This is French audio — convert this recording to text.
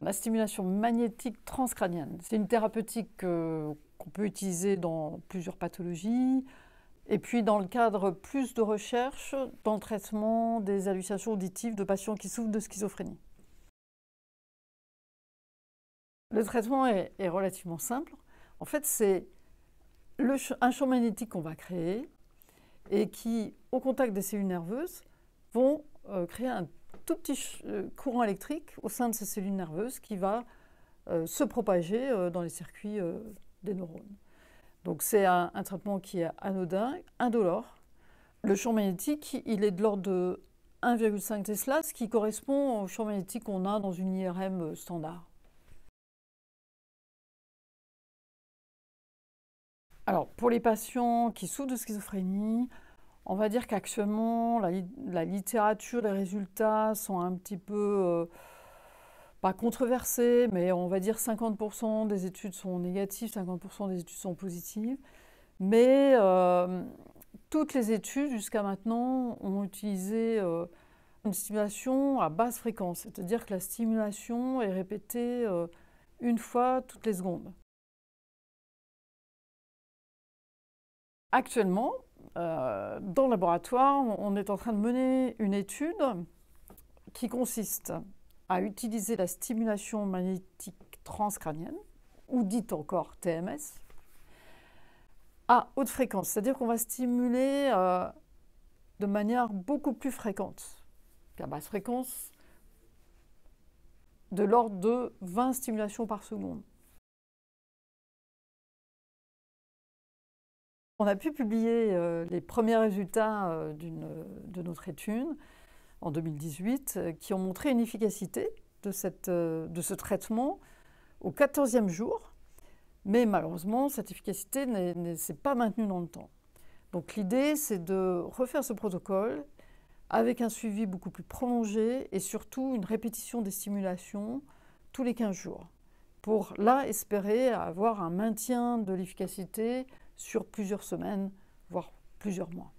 La stimulation magnétique transcrânienne, c'est une thérapeutique qu'on peut utiliser dans plusieurs pathologies, et puis dans le cadre plus de recherche dans le traitement des hallucinations auditives de patients qui souffrent de schizophrénie. Le traitement est relativement simple. En fait, c'est un champ magnétique qu'on va créer et qui, au contact des cellules nerveuses, vont créer un tout petit courant électrique au sein de ces cellules nerveuses qui va se propager dans les circuits des neurones. Donc c'est un traitement qui est anodin, indolore. Le champ magnétique, il est de l'ordre de 1,5 Tesla, ce qui correspond au champ magnétique qu'on a dans une IRM standard. Alors, pour les patients qui souffrent de schizophrénie, on va dire qu'actuellement, la littérature, les résultats sont un petit peu, pas controversés, mais on va dire 50% des études sont négatives, 50% des études sont positives. Mais toutes les études jusqu'à maintenant ont utilisé une stimulation à basse fréquence, c'est-à-dire que la stimulation est répétée une fois toutes les secondes. Actuellement, dans le laboratoire, on est en train de mener une étude qui consiste à utiliser la stimulation magnétique transcrânienne, ou dite encore TMS, à haute fréquence. C'est-à-dire qu'on va stimuler de manière beaucoup plus fréquente qu'à basse fréquence, de l'ordre de 20 stimulations par seconde. On a pu publier les premiers résultats de notre étude en 2018 qui ont montré une efficacité de ce traitement au 14e jour, mais malheureusement, cette efficacité ne s'est pas maintenue dans le temps. Donc l'idée, c'est de refaire ce protocole avec un suivi beaucoup plus prolongé et surtout une répétition des stimulations tous les 15 jours, pour là espérer avoir un maintien de l'efficacité sur plusieurs semaines, voire plusieurs mois.